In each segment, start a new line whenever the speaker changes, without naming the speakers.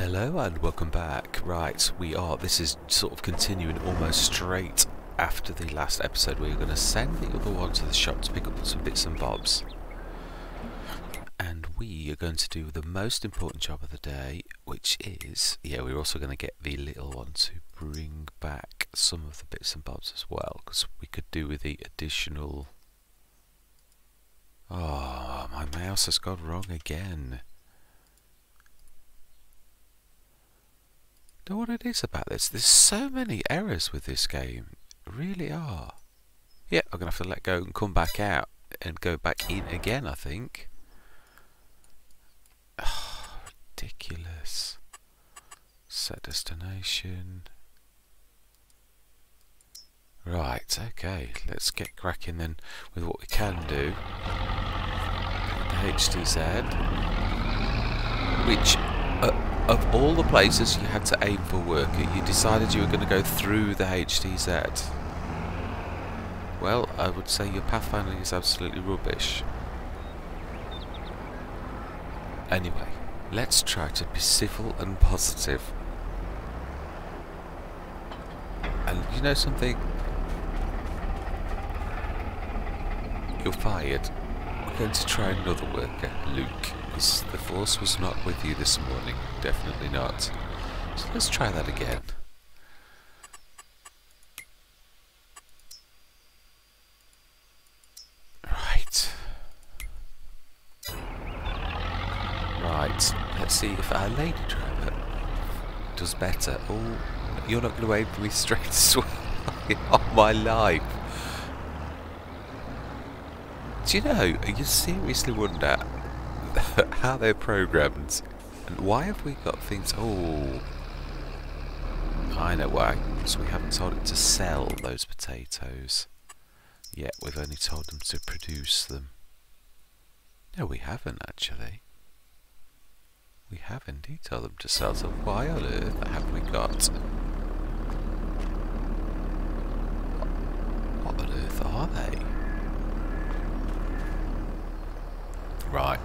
Hello and welcome back. Right, this is sort of continuing almost straight after the last episode where you're going to send the other one to the shop to pick up some bits and bobs. And we are going to do the most important job of the day, which is, we're also going to get the little one to bring back some of the bits and bobs as well, because we could do with the additional... Oh, my mouse has gone wrong again. Know what it is about this? There's so many errors with this game. There really are. Yeah, I'm going to have to let go and come back out and go back in again, I think. Oh, ridiculous. Set destination. Right, okay. Let's get cracking then with what we can do. The HTZ. Which... of all the places you had to aim for work, you decided you were going to go through the HTZ. Well, I would say your pathfinding is absolutely rubbish. Anyway, let's try to be civil and positive. And you know something? You're fired. We're going to try another worker, Luke. The force was not with you this morning. Definitely not. So let's try that again. Right. Right. Let's see if our lady driver does better. Oh, you're not going to aim for me straight as well. On my life. Do you know, you seriously wonder how they're programmed, and why have we got things... Oh, I know why. So we haven't told it to sell those potatoes yet. We've only told them to produce them. No, we haven't actually. We have indeed told them to sell. So why on earth have we got... What on earth are they? Right.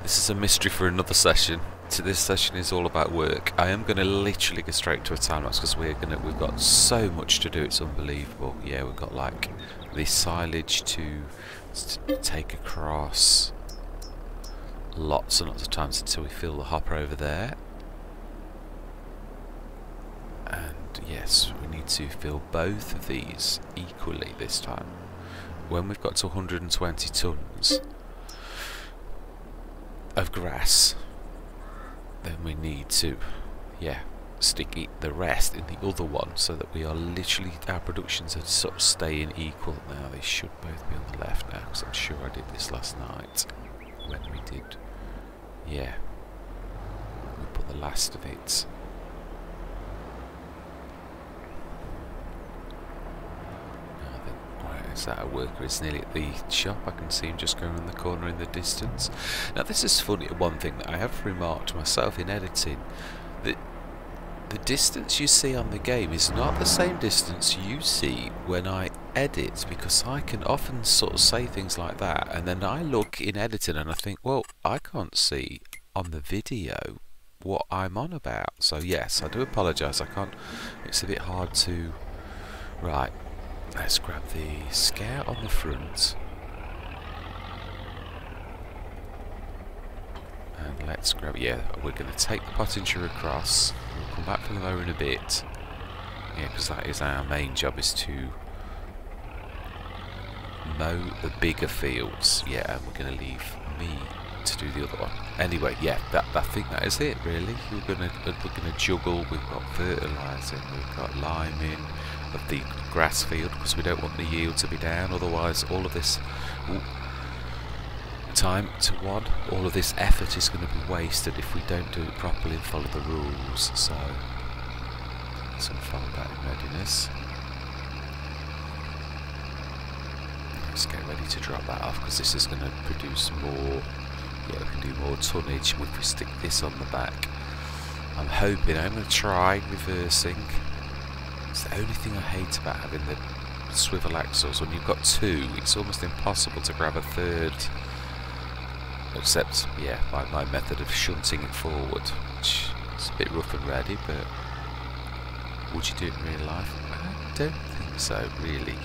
This is a mystery for another session. This session is all about work. I am going to literally go straight to a time lapse because we've got so much to do. It's unbelievable. Yeah, we've got like the silage to take across. Lots and lots of times until we fill the hopper over there. And yes, we need to fill both of these equally this time. When we've got to 120 tons of grass, then we need to stick the rest in the other one so that we are literally, our productions are sort of staying equal. Now they should both be on the left now, because I'm sure I did this last night when we did, we put the last of it. Is that a worker? Is nearly at the shop. I can see him just going around the corner in the distance. Now this is funny, one thing that I have remarked myself in editing, that the distance you see on the game is not the same distance you see when I edit, because I can often sort of say things like that and then I look in editing and I think, well, I can't see on the video what I'm on about. So yes, I do apologise, I can't, it's a bit hard to... Right. Let's grab the Scout on the front. And let's grab... we're going to take the Pottinger across. We'll come back for the mower in a bit. Yeah, because that is our main job, is to mow the bigger fields. Yeah, and we're going to leave me to do the other one. Anyway, I think that is it, really. We're going to juggle. We've got fertilising, we've got liming of the grass field, because we don't want the yield to be down, otherwise all of this time to one, all of this effort is going to be wasted if we don't do it properly and follow the rules. So let's unfold that in readiness. Let's get ready to drop that off, because this is going to produce more. We can do more tonnage if we stick this on the back. I'm going to try reversing. It's the only thing I hate about having the swivel axles. When you've got two, it's almost impossible to grab a third. Except, by my method of shunting it forward, which a bit rough and ready, but would you do it in real life? I don't think so, really.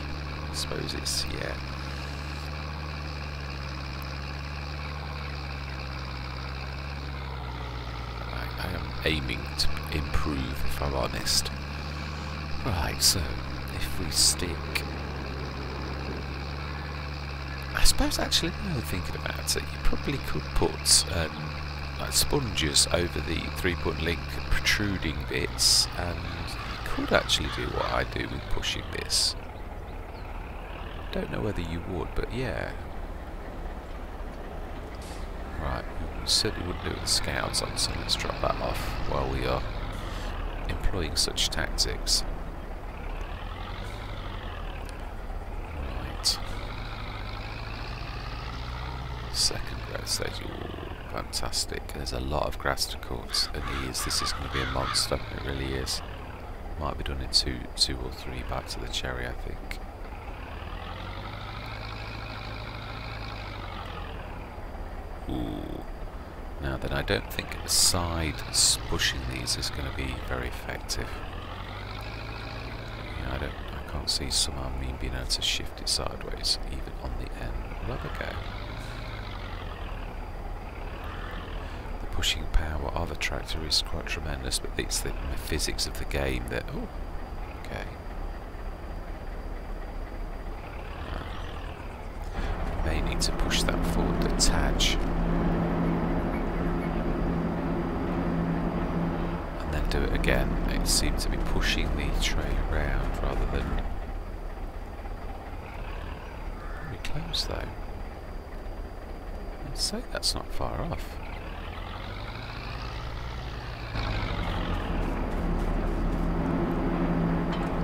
I suppose it's, yeah. I am aiming to improve, if I'm honest. Right, so if we stick... I suppose actually, now thinking about it, you probably could put like sponges over the 3-point link protruding bits, and you could actually do what I do with pushing this. Don't know whether you would, but yeah. Right, we certainly wouldn't do it with scouts on, so let's drop that off while we are employing such tactics. Right. Second growth stage. Ooh, fantastic. There's a lot of grass to cut, and this is going to be a monster. It really is. Might be done in two or three bites of the cherry, I think. Ooh. Now then, I don't think side pushing these is going to be very effective. Yeah, I can't see somehow me being able to shift it sideways, even on the end. Well, okay. The pushing power of a tractor is quite tremendous, but it's the physics of the game that... Oh, okay. May need to push that forward a touch. And then do it again. It seems to be pushing the trail around rather than... Very close though. I'd say that's not far off.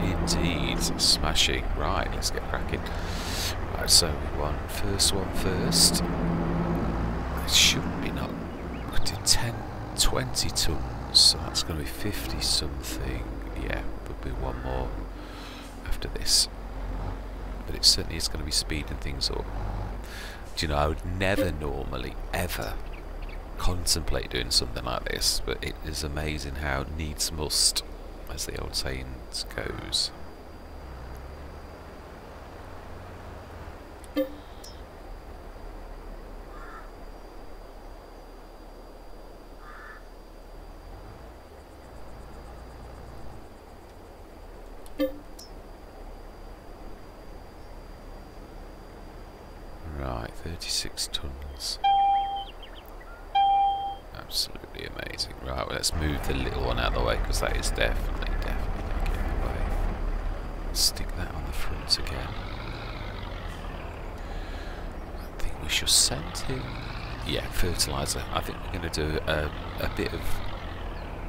Indeed, smashing. Right, let's get cracking. Right, so we want first one first. It shouldn't be not. We did 20 tons, so that's going to be 50 something. Yeah, would be one more after this. But it certainly is going to be speeding things up. Do you know, I would never normally, ever contemplate doing something like this, but it is amazing how needs must, as the old saying goes. Right, 36 tons. Absolutely amazing. Right, well, let's move the little one out of the way, because that is definitely not getting in the way. Stick that on the front again. I think we should send him... Yeah, fertiliser. I think we're going to do a bit of...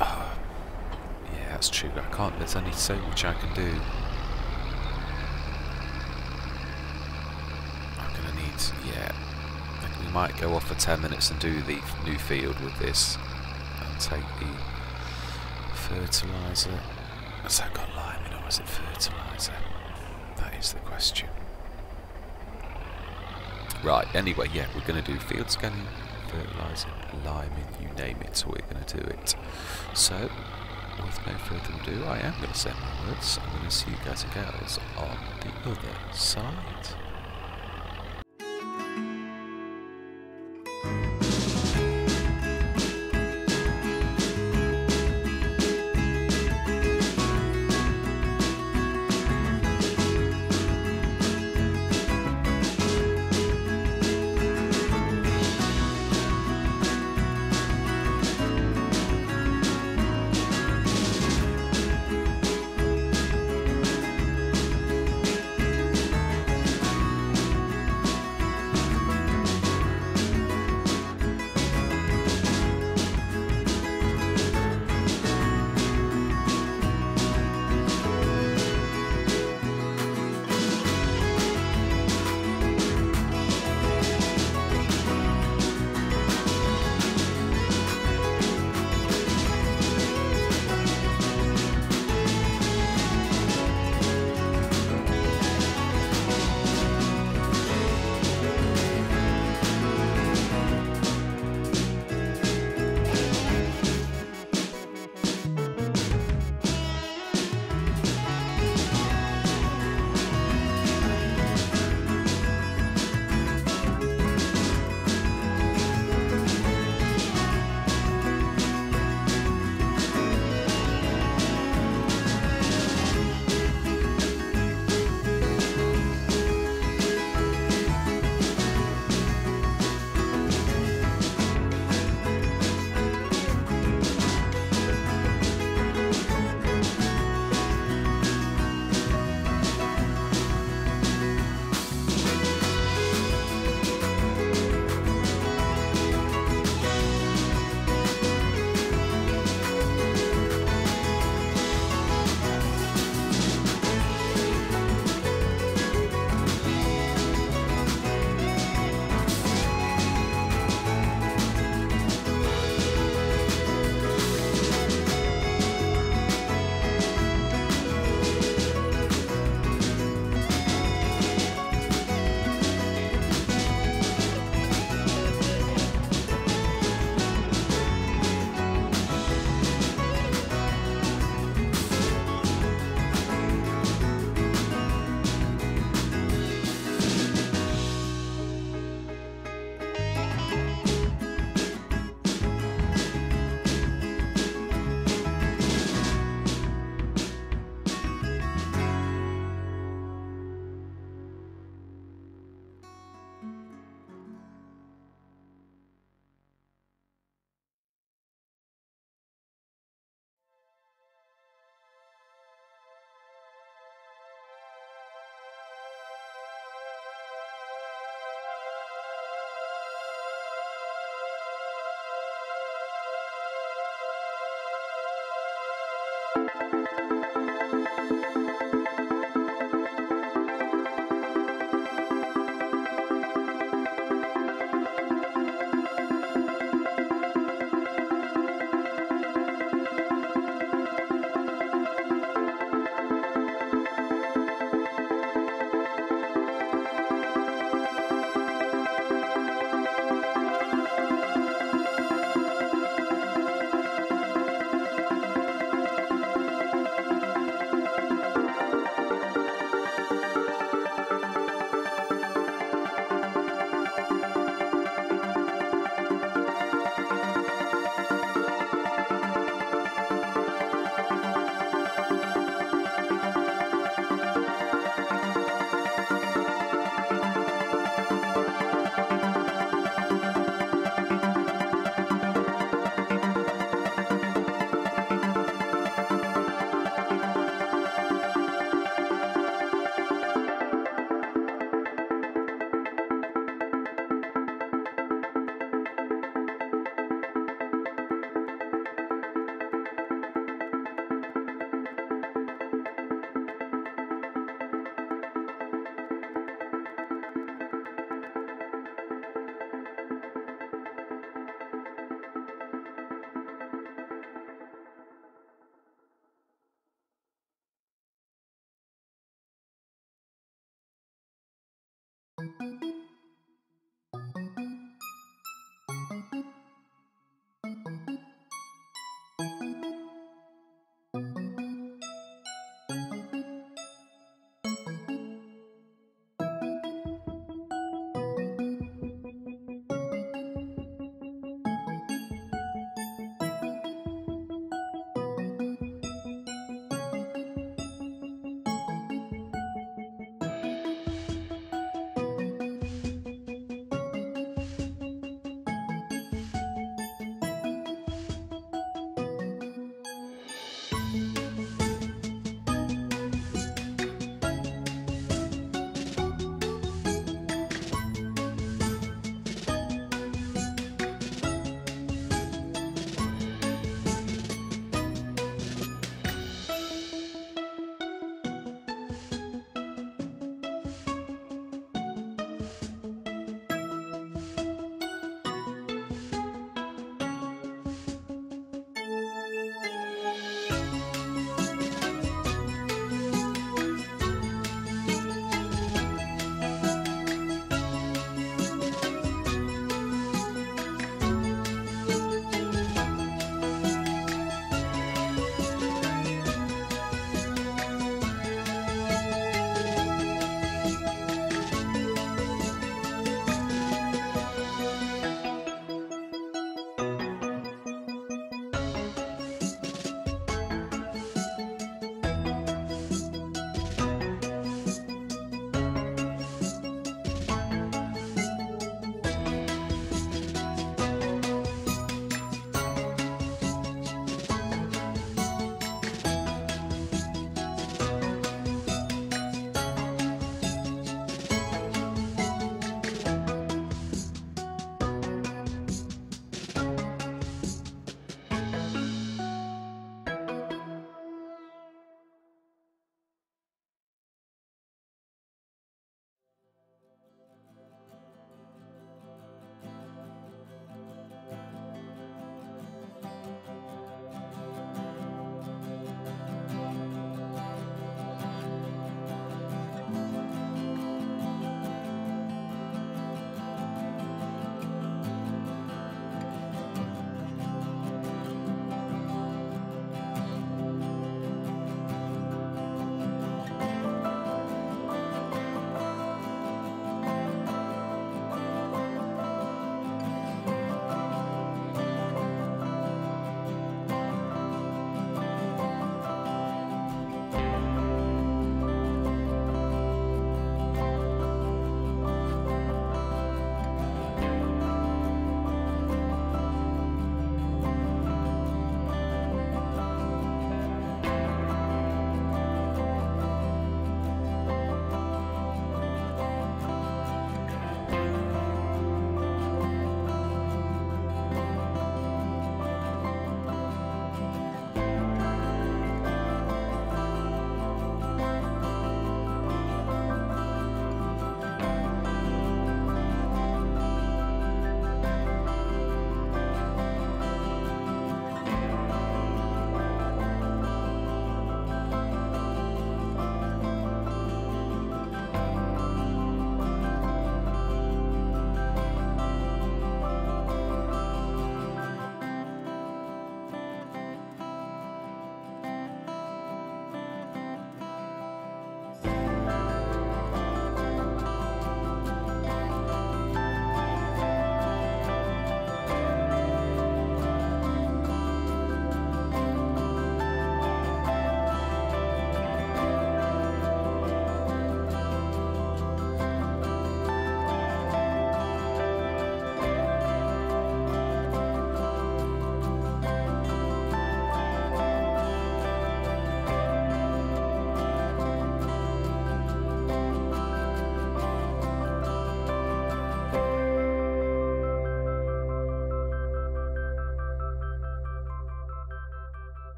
yeah, that's true. I can't... There's only so much I can do. Yeah, I think we might go off for 10 minutes and do the new field with this and take the fertiliser. Has that got lime in or is it fertiliser? That is the question. Right, anyway, yeah, we're going to do field scanning, fertiliser, liming, you name it, so we're going to do it. So, with no further ado, I am going to say my words. I'm going to see you guys and girls on the other side.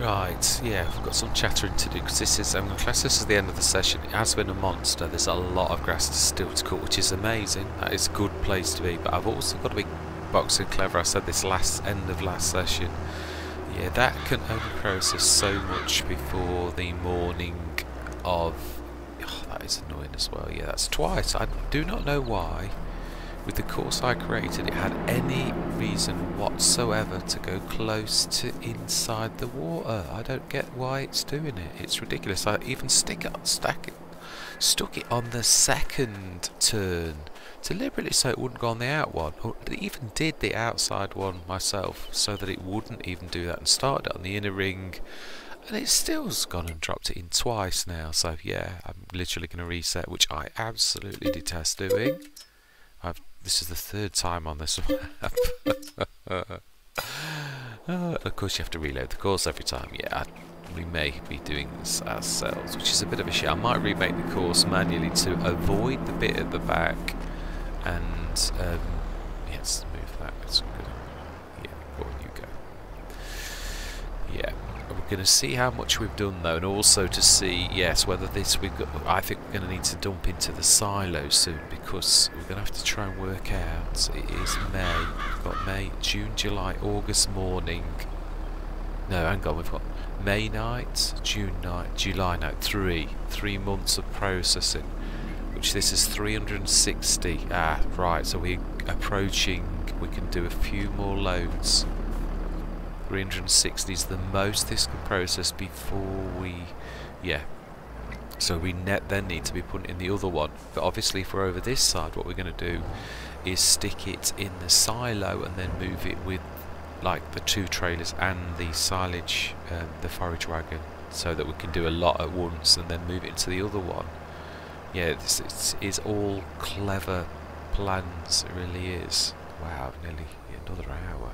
Right, yeah, I've got some chattering to do because this is, I'm going to class this as the end of the session. It has been a monster. There's a lot of grass still to cut, which is amazing. That is a good place to be, but I've also got to be boxing clever. I said this end of last session. Yeah, that can only process so much before the morning of... Oh, that is annoying as well. Yeah, that's twice. I do not know why. With the course I created, it had any reason whatsoever to go close to inside the water. I don't get why it's doing it. It's ridiculous. I even stuck it on the second turn deliberately so it wouldn't go on the out one. Or even did the outside one myself so that it wouldn't even do that, and started it on the inner ring, and it still's gone and dropped it in twice now. So yeah, I'm literally going to reset, which I absolutely detest doing. This is the third time on this map. Of course you have to reload the course every time. Yeah, we may be doing this ourselves, which is a bit of a shit. I might remake the course manually to avoid the bit at the back, and yes, move that. That's good. Yeah, on you go. Yeah. We're going to see how much we've done though, and also to see, yes, whether this I think we're going to need to dump into the silo soon, because we're going to have to try and work out. It is May. We've got May, June, July, August morning. No, hang on. We've got May night, June night, July night. 3 months of processing, which this is 360. Ah, right. So we're approaching. We can do a few more loads. 360 is the most this can process before we, yeah. So we then need to be putting in the other one. But obviously, if we're over this side, what we're going to do is stick it in the silo and then move it with, like, the 2 trailers and the silage, the forage wagon, so that we can do a lot at once and then move it into the other one. Yeah, this is all clever plans. It really is. Wow, nearly another hour.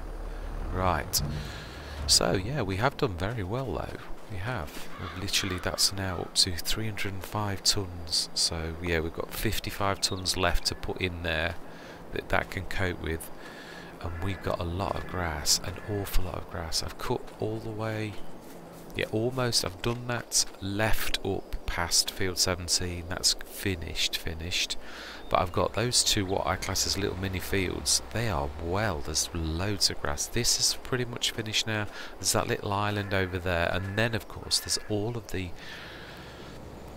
Right. So yeah, we have done very well though. We have. Literally, that's now up to 305 tons. So yeah, we've got 55 tons left to put in there that can cope with. And we've got a lot of grass, an awful lot of grass. I've cut all the way, yeah, almost. I've done that left up past field 17. That's finished. But I've got those 2 what I class as little mini fields. They are there's loads of grass. This is pretty much finished now. There's that little island over there, and then of course there's all of the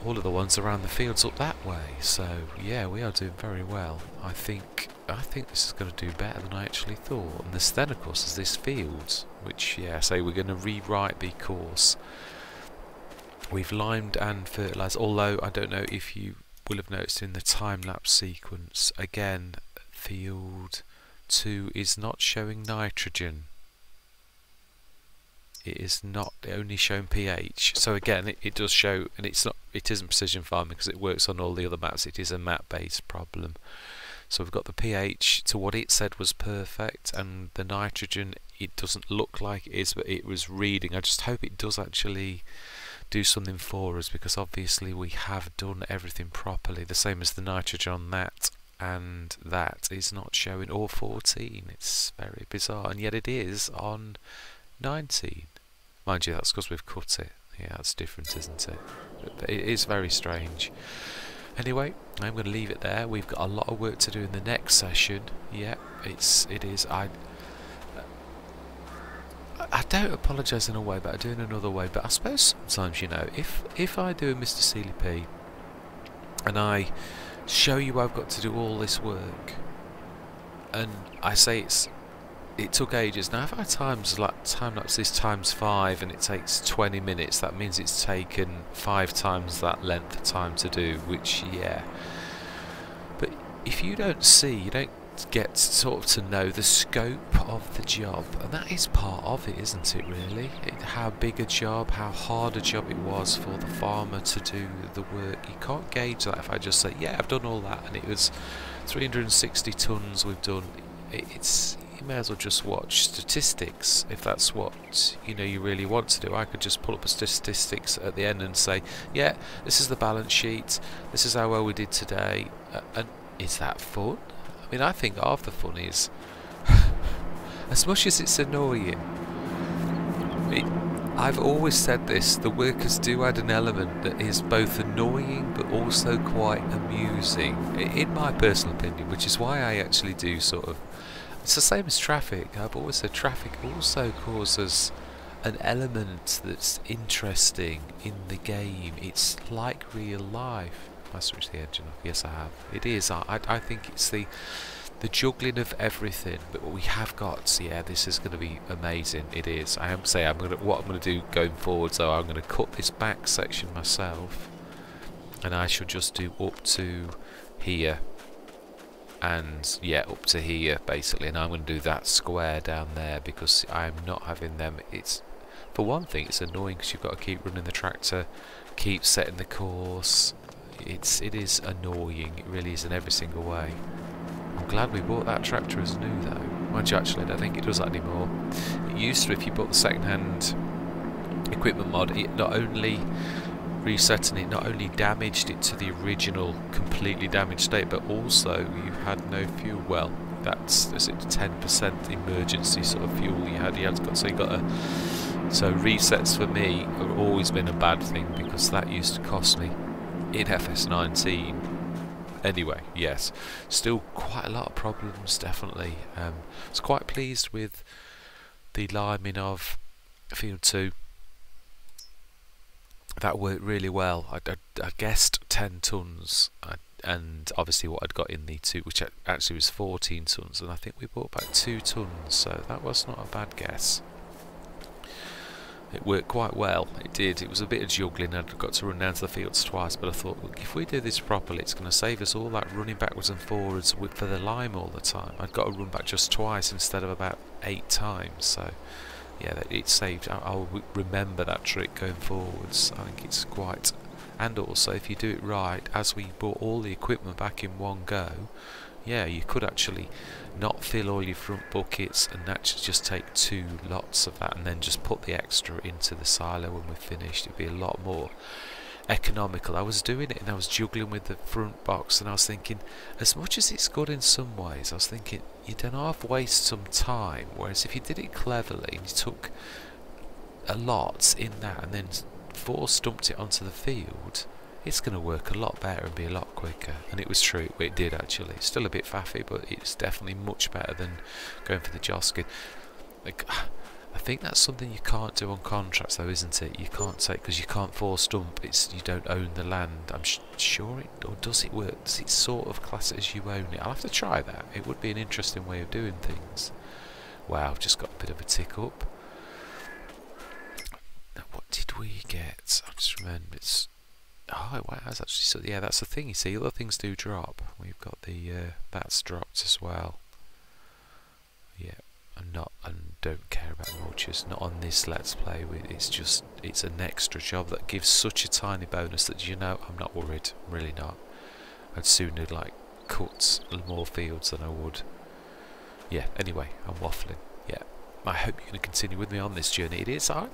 ones around the fields up that way. So yeah, we are doing very well. I think this is going to do better than I actually thought. And then of course is this field, which, yeah, say we're going to rewrite the course. We've limed and fertilised, although I don't know if you will have noticed in the time-lapse sequence, again, field 2 is not showing nitrogen. It is not only showing pH. So again, it does show, and it isn't precision farming because it works on all the other maps. It is a map-based problem. So we've got the pH to what it said was perfect, and the nitrogen, it doesn't look like it is, but it was reading. I just hope it does actually do something for us, because obviously we have done everything properly. The same as the nitrogen on that, and that is not showing, or 14. It's very bizarre, and yet it is on 19. Mind you, that's because we've cut it. Yeah, that's different, isn't it? But it is very strange. Anyway, I'm going to leave it there. We've got a lot of work to do in the next session. Yeah, it is. I don't apologise in a way, but I do in another way. But I suppose sometimes, you know, if I do a Mr. Sealy P and I show you I've got to do all this work, and I say it took ages. Now if I time lapse this times 5 and it takes 20 minutes, that means it's taken 5 times that length of time to do, which, yeah. But if you don't see, you don't get sort of to know the scope of the job, and that is part of it, isn't it, really? How big a job, how hard a job it was for the farmer to do the work. You can't gauge that if I just say, yeah, I've done all that, and it was 360 tons we've done. You may as well just watch statistics if that's what, you know, you really want to do. I could just pull up a statistics at the end and say, yeah, this is the balance sheet, this is how well we did today, and is that fun? I mean, I think half the fun is, as much as it's annoying, I've always said this, the workers do add an element that is both annoying but also quite amusing, in my personal opinion, which is why I actually do sort of... It's the same as traffic. I've always said traffic also causes an element that's interesting in the game. It's like real life. I switched the engine off. Yes, I have. It is. I think it's the juggling of everything, but what we have got, yeah, this is going to be amazing. It is. I am saying what I'm going to do going forward, so I'm going to cut this back section myself, and I shall just do up to here, and yeah, up to here basically, and I'm going to do that square down there because I'm not having them. It's, for one thing, it's annoying because you've got to keep running the tractor, keep setting the course. It is annoying. It really is in every single way. I'm glad we bought that tractor as new though. Mind you, actually, I don't think it does that anymore. It used to, if you bought the second-hand equipment mod, it not only resetting it, not only damaged it to the original completely damaged state, but also you had no fuel. Well, that's, is it 10% emergency sort of fuel you had? So you got a... So resets for me have always been a bad thing because that used to cost me in FS19. Anyway, yes, still quite a lot of problems, definitely. I was quite pleased with the liming of Field 2. That worked really well. I guessed 10 tons, and obviously what I'd got in the 2, which actually was 14 tons, and I think we bought back 2 tons, so that was not a bad guess. It worked quite well, it did. It was a bit of juggling. I'd got to run down to the fields twice, but I thought, look, if we do this properly, it's going to save us all that running backwards and forwards for the lime all the time. I'd got to run back just twice instead of about 8 times, so yeah, it saved. I'll remember that trick going forwards. I think it's quite... And also, if you do it right, as we bought all the equipment back in one go, yeah, you could actually not fill all your front buckets and actually just take 2 lots of that and then just put the extra into the silo when we're finished. It'd be a lot more economical. I was doing it and I was juggling with the front box, and I was thinking, as much as it's good in some ways, I was thinking you don't half waste some time, whereas if you did it cleverly and you took a lot in that and then stumped it onto the field, it's going to work a lot better and be a lot quicker. And it was true, it did actually. Still a bit faffy, but it's definitely much better than going for the Joskin. Like, I think that's something you can't do on contracts though, isn't it? You can't take, because you can't force dump, you don't own the land. I'm sure it, or does it work? Does it sort of class it as you own it? I'll have to try that. It would be an interesting way of doing things. Wow, I've just got a bit of a tick up. Now, what did we get? I just remember it's... Oh wow, that's actually, so yeah, that's the thing, you see, other things do drop. We've got the that's dropped as well. Yeah, and don't care about mulches, not on this Let's Play. It's an extra job that gives such a tiny bonus that, you know, I'm not worried, I'm really not. I'd sooner like cut more fields than I would. Yeah, anyway, I'm waffling. Yeah, I hope you're going to continue with me on this journey. It is hard.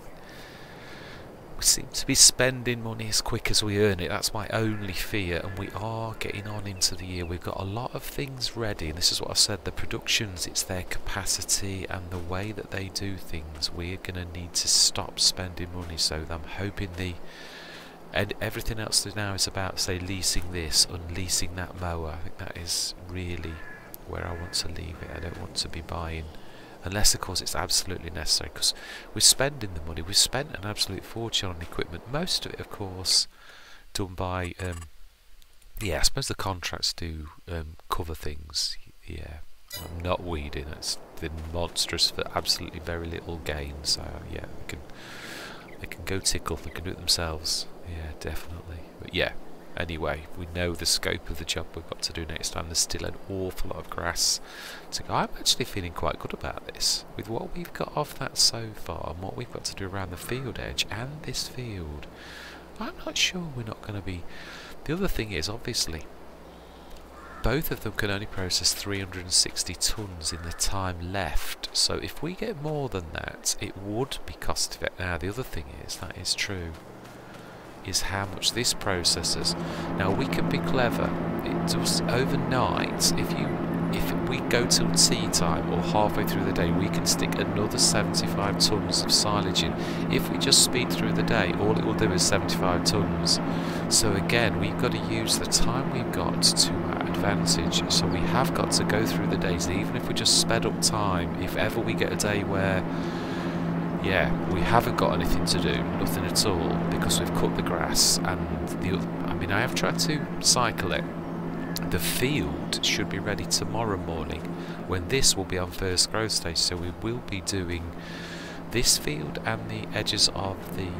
We seem to be spending money as quick as we earn it. That's my only fear, and we are getting on into the year. We've got a lot of things ready, and this is what I said, the productions, it's their capacity and the way that they do things. We're going to need to stop spending money, so I'm hoping and everything else now is about, say, leasing this, unleasing that mower. I think that is really where I want to leave it. I don't want to be buying... Unless, of course, it's absolutely necessary, because we're spending the money. We've spent an absolute fortune on equipment. Most of it, of course, done by... yeah, I suppose the contracts do cover things. Yeah, I'm not weeding. It's been monstrous for absolutely very little gain. So, yeah, they can go tickle. They can do it themselves. Yeah, definitely. But, yeah. Anyway, we know the scope of the job we've got to do next time. There's still an awful lot of grass to go. I'm actually feeling quite good about this. With what we've got off that so far, and what we've got to do around the field edge and this field, I'm not sure we're not going to be... The other thing is, obviously, both of them can only process 360 tonnes in the time left. So if we get more than that, it would be cost effective. Now, the other thing is, that is true, is how much this processes. Now we can be clever. It does overnight. If we go till tea time or halfway through the day, we can stick another 75 tonnes of silage in. If we just speed through the day, all it will do is 75 tonnes. So again, we've got to use the time we've got to our advantage. So we have got to go through the days, even if we just sped up time. If ever we get a day where, yeah, we haven't got anything to do, nothing at all, because we've cut the grass and I mean, I have tried to cycle it. The field should be ready tomorrow morning, when this will be on first growth stage. So we will be doing this field and the edges of the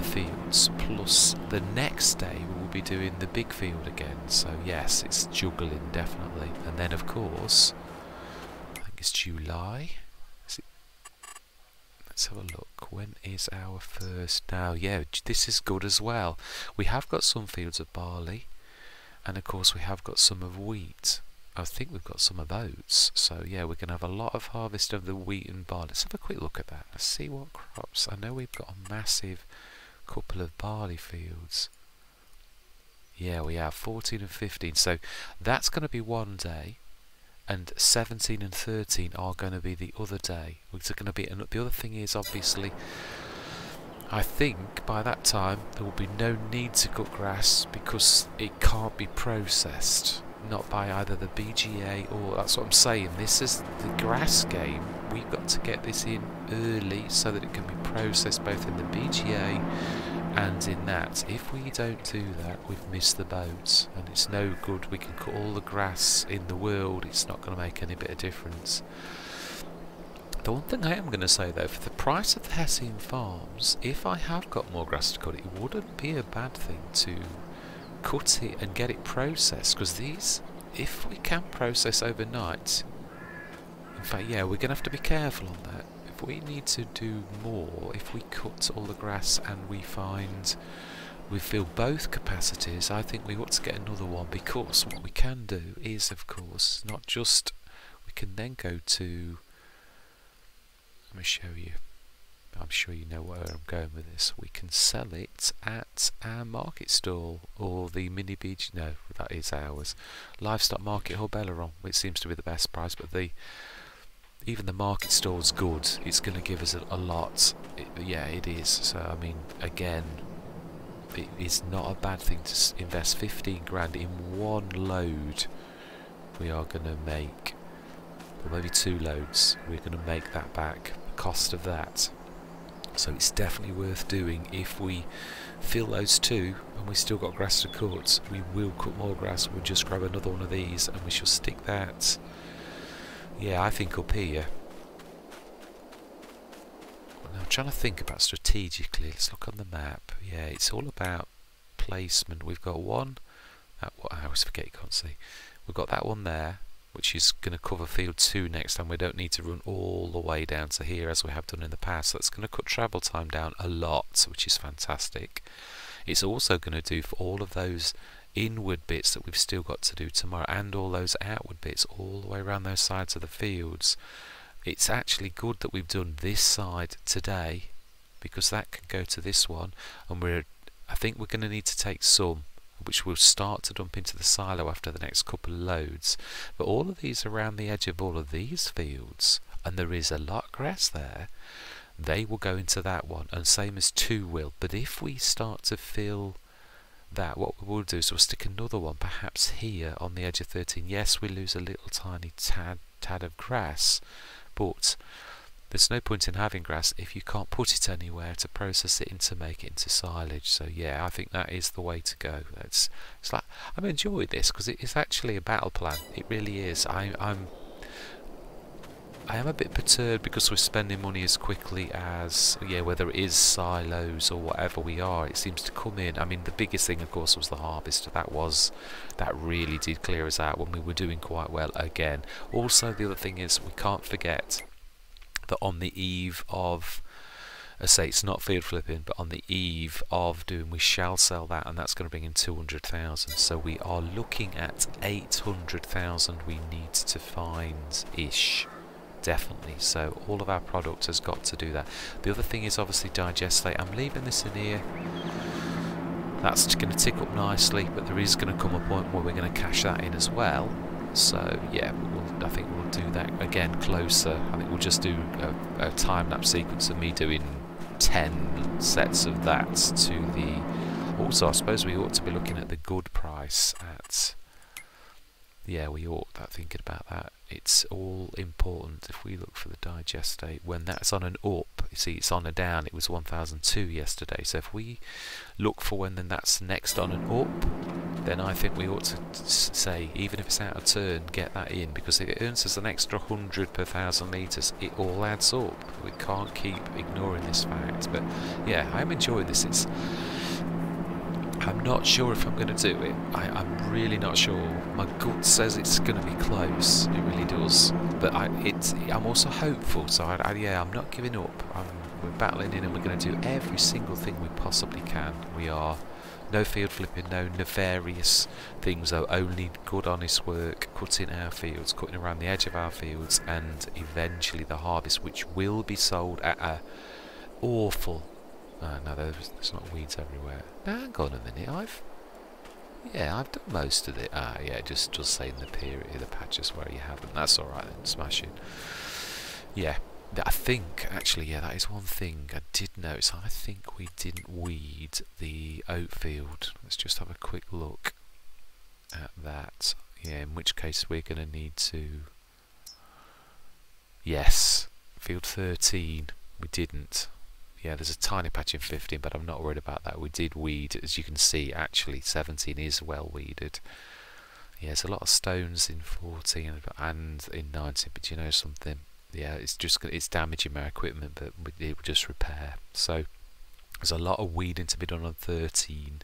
fields, plus the next day we will be doing the big field again. So yes, it's juggling, definitely. And then of course, I think it's July. Is it? Let's have a look. When is our first? Now, yeah, this is good as well. We have got some fields of barley, and of course we have got some of wheat. I think we've got some of oats. So yeah, we're going to have a lot of harvest of the wheat and barley. Let's have a quick look at that. Let's see what crops. I know we've got a massive couple of barley fields. Yeah, we have 14 and 15. So that's going to be one day, and 17 and 13 are going to be the other day. It's going to be, and the other thing is, obviously, I think by that time there will be no need to cut grass because it can't be processed, not by either the BGA or, that's what I'm saying, this is the grass game. We've got to get this in early so that it can be processed both in the BGA and in that. If we don't do that, we've missed the boat, and it's no good. We can cut all the grass in the world, it's not going to make any bit of difference. The one thing I am going to say though, for the price of the Hessian farms, if I have got more grass to cut, it wouldn't be a bad thing to cut it and get it processed, because these, if we can process overnight, in fact, yeah, we're going to have to be careful on that. If we need to do more, if we cut all the grass and we find we fill both capacities, I think we ought to get another one, because what we can do is, of course, not just, we can then go to, let me show you, I'm sure you know where I'm going with this. We can sell it at our market stall, or the mini beach, no, that is ours, livestock market hub Elleron, which seems to be the best price, but even the market store's good. It's going to give us a lot. Yeah, it is. So I mean, again, it is not a bad thing to invest 15 grand in one load. We are going to make, or maybe 2 loads, we're going to make that back, the cost of that. So it's definitely worth doing. If we fill those 2 and we still got grass to cut, we will cut more grass. We'll just grab another one of these and we shall stick that, yeah, I think up here. Now I'm trying to think about strategically. Let's look on the map. Yeah, it's all about placement. We've got one, I always forget, you can't see. We've got that one there, which is going to cover field 2 next time. We don't need to run all the way down to here as we have done in the past. So that's going to cut travel time down a lot, which is fantastic. It's also going to do for all of those inward bits that we've still got to do tomorrow, and all those outward bits all the way around those sides of the fields. It's actually good that we've done this side today, because that can go to this one, and I think we're going to need to take some, which we'll start to dump into the silo after the next couple of loads. But all of these around the edge of all of these fields, and there is a lot of grass there, they will go into that one, and same as 2 will. But if we start to fill that, what we will do is we'll stick another one perhaps here on the edge of 13. Yes, we lose a little tiny tad of grass, but there's no point in having grass if you can't put it anywhere to process it into make it into silage. So yeah, I think that is the way to go. It's like, I'm enjoying this because it is actually a battle plan. It really is. I am a bit perturbed because we're spending money as quickly as, yeah, whether it is silos or whatever we are, it seems to come in. I mean, the biggest thing, of course, was the harvest. That really did clear us out when we were doing quite well again. Also, the other thing is, we can't forget that on the eve of, I say it's not field flipping, but on the eve of doing, we shall sell that, and that's going to bring in 200,000. So we are looking at 800,000 we need to find ish. Definitely. So all of our product has got to do that. The other thing is obviously digestate. I'm leaving this in here. That's going to tick up nicely, but there is going to come a point where we're going to cash that in as well. So yeah, I think we'll do that again closer. I think we'll just do a time-lapse sequence of me doing 10 sets of that to the... Also, I suppose we ought to be looking at the good price at... Yeah, we ought, thinking about that. It's all important if we look for the digest date. When that's on an up, you see it's on a down, it was 1002 yesterday. So if we look for when then that's next on an up, then I think we ought to say, even if it's out of turn, get that in, because if it earns us an extra 100 per 1,000 litres, it all adds up. We can't keep ignoring this fact. But yeah, I'm enjoying this. I'm not sure if I'm going to do it. I'm really not sure. My gut says it's going to be close. It really does. But I'm also hopeful. So yeah, I'm not giving up. We're battling in, and we're going to do every single thing we possibly can. We are no field flipping, no nefarious things, though. Only good, honest work, cutting our fields, cutting around the edge of our fields, and eventually the harvest, which will be sold at a awful... no, there's not weeds everywhere. Now, hang on a minute, I've done most of it. Yeah, just say in the period, the patches where you haven't. That's alright then, smashing. Yeah, I think, actually, yeah, that is one thing I did notice. I think we didn't weed the oat field. Let's just have a quick look at that. Yeah, in which case we're going to need to... Yes, field 13, we didn't. Yeah, there's a tiny patch in 15, but I'm not worried about that. We did weed, as you can see, actually 17 is well weeded. Yeah, there's a lot of stones in 14 and in 19, but you know something? Yeah, it's damaging my equipment, but it will just repair. So there's a lot of weeding to be done on 13.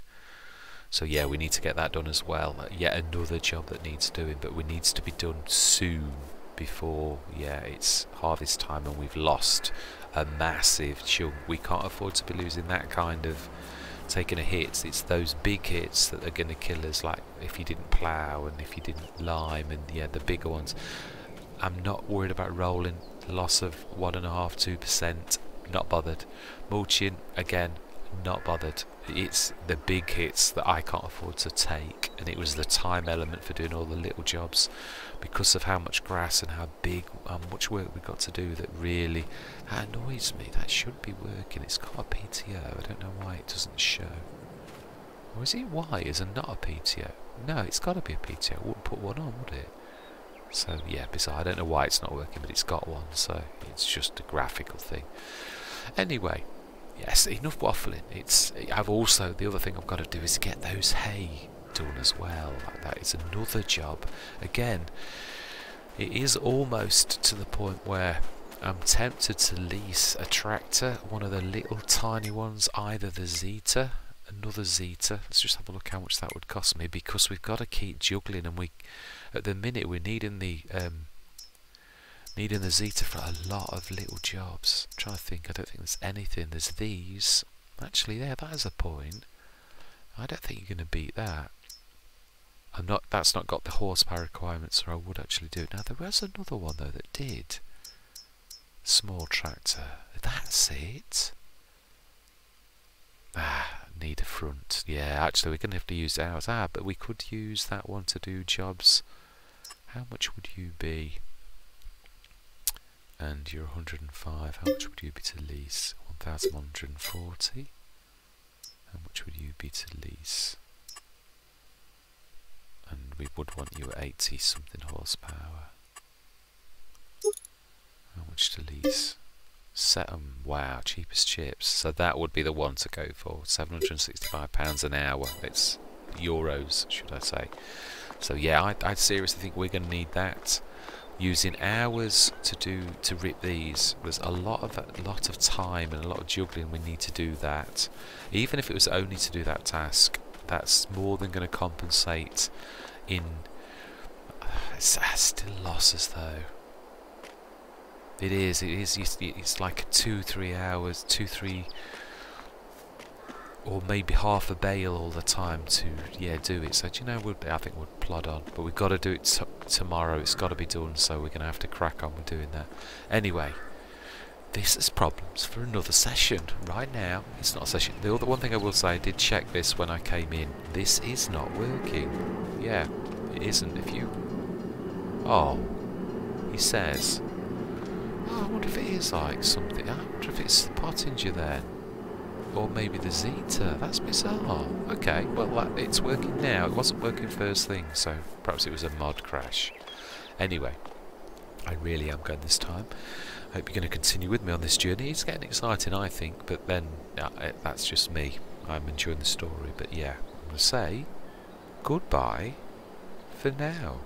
So yeah, we need to get that done as well. Yet another job that needs doing, but it needs to be done soon before, yeah, it's harvest time, and we've lost a massive chunk. We can't afford to be losing that kind of taking a hit. It's those big hits that are going to kill us, like if you didn't plough and if you didn't lime, and yeah, the bigger ones. I'm not worried about rolling. Loss of 1.5–2%, not bothered. Mulching, again, not bothered. It's the big hits that I can't afford to take, and it was the time element for doing all the little jobs because of how much grass and how much work we've got to do that really annoys me. That should be working. It's got a PTO. I don't know why it doesn't show. Or is it Y is not a PTO? No, it's got to be a PTO. I wouldn't put one on, would it? So yeah, bizarre. I don't know why it's not working, but it's got one, so it's just a graphical thing. Anyway, yes, enough waffling. The other thing I've got to do is get those hay done as well. That is another job. Again, it is almost to the point where I'm tempted to lease a tractor, one of the little tiny ones, either the Zeta, another Zeta. Let's just have a look how much that would cost me, because we've got to keep juggling, and at the minute we're needing the Zeta for a lot of little jobs. I'm trying to think. I don't think there's anything. There's these. Actually, yeah, that is a point. I don't think you're going to beat that. That's not got the horsepower requirements, or I would actually do it. Now there was another one though that did. Small tractor. That's it. Need a front. Yeah, actually we're going to have to use ours. But we could use that one to do jobs. How much would you be? And you're 105. How much would you be to lease? 1,140. How much would you be to lease? And we would want you at 80 something horsepower. How much to lease? Wow, cheap as chips. So that would be the one to go for. £765 an hour. It's euros, should I say. So yeah, I seriously think we're going to need that. Using hours to rip these. There's a lot of time and a lot of juggling we need to do that. Even if it was only to do that task, that's more than going to compensate in... It's still losses though. It is. It's like 2–3 hours, 2–3, or maybe half a bale all the time to do it. So do you know, I think we'll plod on, but we've got to do it tomorrow. It's got to be done, so we're going to have to crack on with doing that. Anyway, this is problems for another session. Right now, it's not a session. The other one thing I will say, I did check this when I came in. This is not working. Yeah, it isn't. If you Oh, he says, oh, I wonder if it is like something. I wonder if it's the Pottinger then. Or maybe the Zeta. That's bizarre. Okay, well, it's working now. It wasn't working first thing, so perhaps it was a mod crash. Anyway, I really am going this time. I hope you're going to continue with me on this journey. It's getting exciting, I think, but then that's just me. I'm enjoying the story, but yeah, I'm going to say goodbye for now.